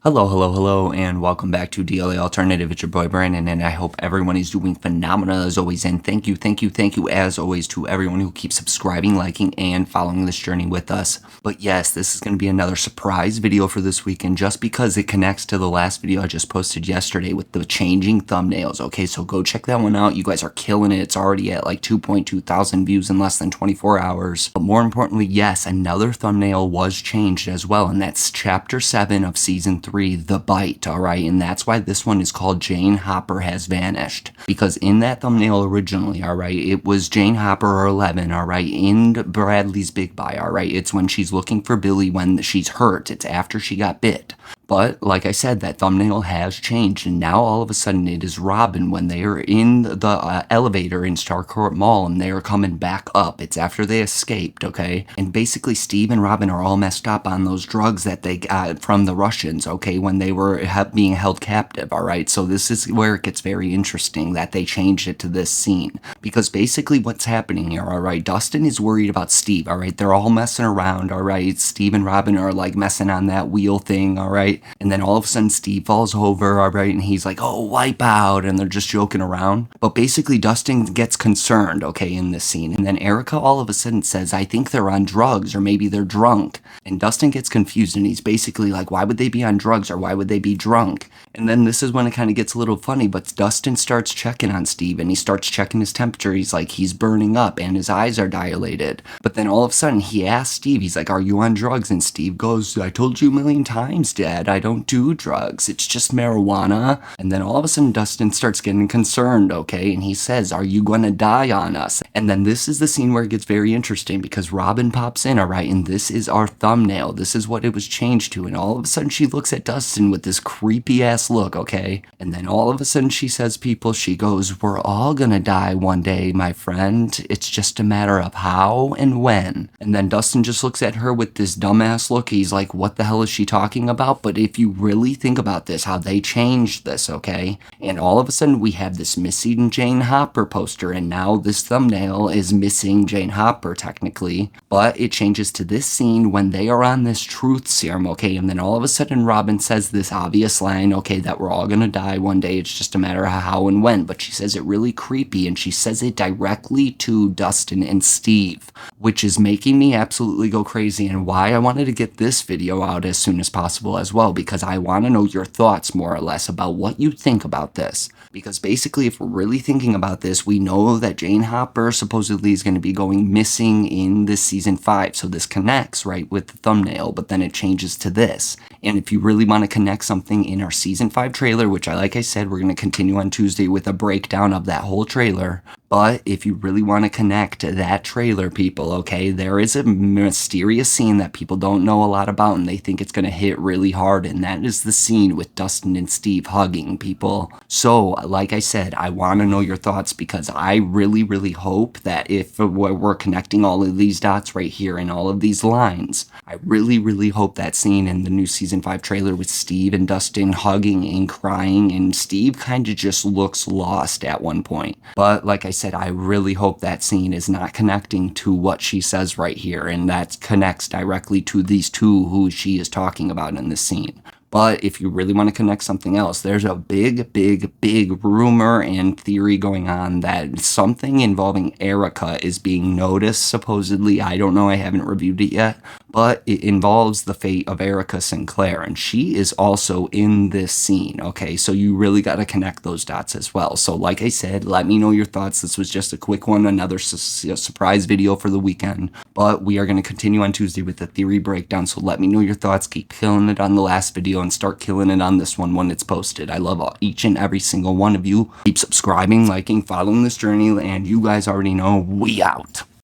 Hello, and welcome back to DLA Alternative. It's your boy Brandon, and I hope everyone is doing phenomenal as always. And thank you as always to everyone who keeps subscribing, liking, and following this journey with us. But yes, this is going to be another surprise video for this week, and just because it connects to the last video I just posted yesterday with the changing thumbnails. Okay, so go check that one out. You guys are killing it. It's already at like 2.2 thousand views in less than 24 hours. But more importantly, yes, another thumbnail was changed as well, and that's Chapter 7 of Season 3. The Bite, alright, and that's why this one is called Jane Hopper Has Vanished, because in that thumbnail originally, alright, it was Jane Hopper or 11, alright, in Bradley's Big Buy, alright, it's when she's looking for Billy when she's hurt, it's after she got bit. But, like I said, that thumbnail has changed, and now all of a sudden it is Robin when they are in the elevator in Starcourt Mall, and they are coming back up. It's after they escaped, okay? And basically, Steve and Robin are all messed up on those drugs that they got from the Russians, okay, when they were being held captive, alright? So this is where it gets very interesting that they changed it to this scene. Because basically what's happening here, alright, Dustin is worried about Steve, alright? They're all messing around, alright? Steve and Robin are like messing on that wheel thing, alright? And then all of a sudden Steve falls over, alright, and he's like, oh, wipe out, and they're just joking around. But basically Dustin gets concerned, okay, in this scene. And then Erica all of a sudden says, I think they're on drugs, or maybe they're drunk. And Dustin gets confused, and he's basically like, why would they be on drugs, or why would they be drunk? And then this is when it kind of gets a little funny, but Dustin starts checking on Steve, and he starts checking his temperature. He's like, he's burning up, and his eyes are dilated. But then all of a sudden, he asks Steve, he's like, are you on drugs? And Steve goes, I told you a million times, Dad, I don't do drugs. It's just marijuana. And then all of a sudden, Dustin starts getting concerned, okay? And he says, are you gonna die on us? And then this is the scene where it gets very interesting, because Robin pops in, alright, and this is our thumbnail. This is what it was changed to. And all of a sudden, she looks at Dustin with this creepy ass look, okay? And then all of a sudden she says, she goes, we're all gonna die one day, my friend. It's just a matter of how and when. And then Dustin just looks at her with this dumbass look. He's like, what the hell is she talking about? But if you really think about this, how they changed this, okay? And all of a sudden we have this missing Jane Hopper poster, and now this thumbnail is missing Jane Hopper technically, but it changes to this scene when they are on this truth serum, okay? And then all of a sudden Robin says this obvious line, okay, that we're all gonna die one day, it's just a matter of how and when, but she says it really creepy, and she says it directly to Dustin and Steve, which is making me absolutely go crazy, and why I wanted to get this video out as soon as possible as well, because I want to know your thoughts more or less about what you think about this. Because basically, if we're really thinking about this, we know that Jane Hopper supposedly is going to be going missing in this season 5, so this connects, right, with the thumbnail, but then it changes to this. And if you really want to connect something in our season 5 trailer, which like I said, we're going to continue on Tuesday with a breakdown of that whole trailer. But if you really want to connect that trailer, people, okay, there is a mysterious scene that people don't know a lot about, and they think it's going to hit really hard, and that is the scene with Dustin and Steve hugging, people. So, like I said, I want to know your thoughts, because I really hope that if we're connecting all of these dots right here in all of these lines, I really hope that scene in the new season 5 trailer with Steve and Dustin hugging and crying, and Steve kind of just looks lost at one point. But like I said, I really hope that scene is not connecting to what she says right here, and that connects directly to these two who she is talking about in this scene. But if you really want to connect something else, there's a big rumor and theory going on that something involving Erica is being noticed, supposedly. I don't know, I haven't reviewed it yet, but it involves the fate of Erica Sinclair, and she is also in this scene, okay? So you really got to connect those dots as well. So like I said, let me know your thoughts. This was just a quick one, another surprise video for the weekend, but we are going to continue on Tuesday with the theory breakdown, so let me know your thoughts. Keep killing it on the last video, and start killing it on this one when it's posted. I love each and every single one of you. Keep subscribing, liking, following this journey, and you guys already know, we out.